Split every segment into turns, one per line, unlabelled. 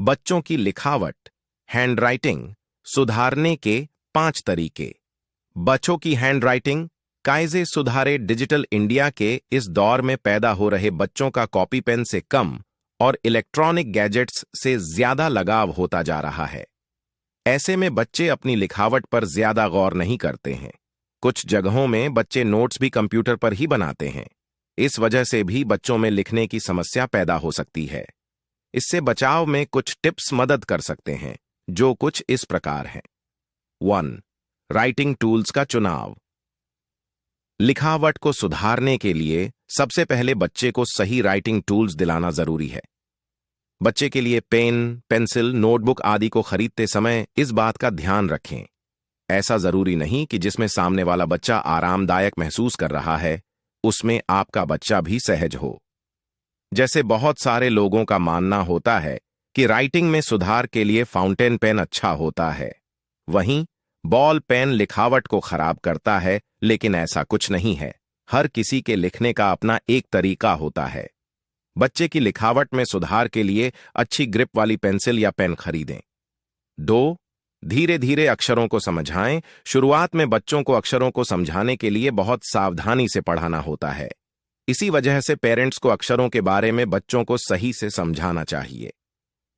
बच्चों की लिखावट हैंडराइटिंग सुधारने के 5 तरीके। बच्चों की हैंडराइटिंग कायजे सुधारे। डिजिटल इंडिया के इस दौर में पैदा हो रहे बच्चों का कॉपी पेन से कम और इलेक्ट्रॉनिक गैजेट्स से ज्यादा लगाव होता जा रहा है। ऐसे में बच्चे अपनी लिखावट पर ज्यादा गौर नहीं करते हैं। कुछ जगहों में बच्चे नोट्स भी कंप्यूटर पर ही बनाते हैं। इस वजह से भी बच्चों में लिखने की समस्या पैदा हो सकती है। इससे बचाव में कुछ टिप्स मदद कर सकते हैं, जो कुछ इस प्रकार हैं। 1. राइटिंग टूल्स का चुनाव। लिखावट को सुधारने के लिए सबसे पहले बच्चे को सही राइटिंग टूल्स दिलाना जरूरी है। बच्चे के लिए पेन, पेंसिल, नोटबुक आदि को खरीदते समय इस बात का ध्यान रखें। ऐसा जरूरी नहीं कि जिसमें सामने वाला बच्चा आरामदायक महसूस कर रहा है, उसमें आपका बच्चा भी सहज हो। जैसे बहुत सारे लोगों का मानना होता है कि राइटिंग में सुधार के लिए फाउंटेन पेन अच्छा होता है, वहीं बॉल पेन लिखावट को खराब करता है, लेकिन ऐसा कुछ नहीं है। हर किसी के लिखने का अपना एक तरीका होता है। बच्चे की लिखावट में सुधार के लिए अच्छी ग्रिप वाली पेंसिल या पेन खरीदें। 2. धीरे धीरे अक्षरों को समझाएं। शुरुआत में बच्चों को अक्षरों को समझाने के लिए बहुत सावधानी से पढ़ाना होता है। इसी वजह से पेरेंट्स को अक्षरों के बारे में बच्चों को सही से समझाना चाहिए।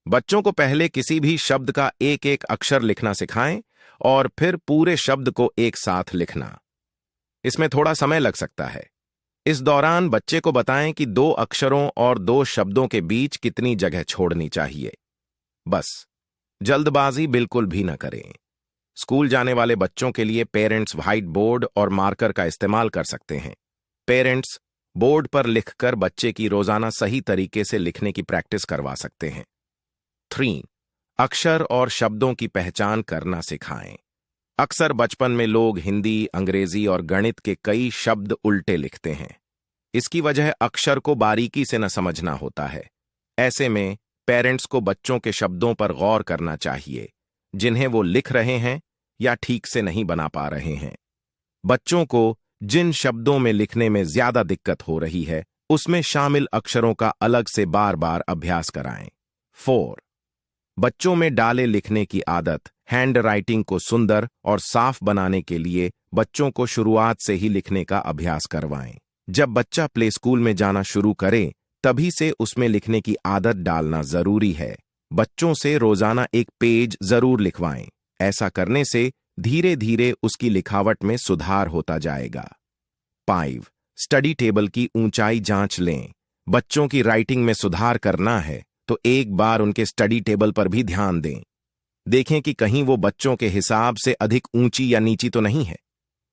बच्चों को पहले किसी भी शब्द का एक एक अक्षर लिखना सिखाएं और फिर पूरे शब्द को एक साथ लिखना। इसमें थोड़ा समय लग सकता है। इस दौरान बच्चे को बताएं कि 2 अक्षरों और 2 शब्दों के बीच कितनी जगह छोड़नी चाहिए। बस जल्दबाजी बिल्कुल भी न करें। स्कूल जाने वाले बच्चों के लिए पेरेंट्स व्हाइट बोर्ड और मार्कर का इस्तेमाल कर सकते हैं। पेरेंट्स बोर्ड पर लिखकर बच्चे की रोजाना सही तरीके से लिखने की प्रैक्टिस करवा सकते हैं। 3. अक्षर और शब्दों की पहचान करना सिखाएं। अक्सर बचपन में लोग हिंदी, अंग्रेजी और गणित के कई शब्द उल्टे लिखते हैं। इसकी वजह अक्षर को बारीकी से न समझना होता है। ऐसे में पेरेंट्स को बच्चों के शब्दों पर गौर करना चाहिए, जिन्हें वो लिख रहे हैं या ठीक से नहीं बना पा रहे हैं। बच्चों को जिन शब्दों में लिखने में ज्यादा दिक्कत हो रही है, उसमें शामिल अक्षरों का अलग से बार बार अभ्यास कराएं। 4. बच्चों में डाले लिखने की आदत। हैंड राइटिंग को सुंदर और साफ बनाने के लिए बच्चों को शुरुआत से ही लिखने का अभ्यास करवाएं। जब बच्चा प्ले स्कूल में जाना शुरू करे, तभी से उसमें लिखने की आदत डालना जरूरी है। बच्चों से रोजाना एक पेज जरूर लिखवाएं। ऐसा करने से धीरे धीरे उसकी लिखावट में सुधार होता जाएगा। 5. स्टडी टेबल की ऊंचाई जांच लें। बच्चों की राइटिंग में सुधार करना है तो एक बार उनके स्टडी टेबल पर भी ध्यान दें। देखें कि कहीं वो बच्चों के हिसाब से अधिक ऊंची या नीची तो नहीं है।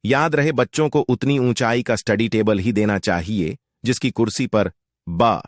याद रहे, बच्चों को उतनी ऊंचाई का स्टडी टेबल ही देना चाहिए जिसकी कुर्सी पर ब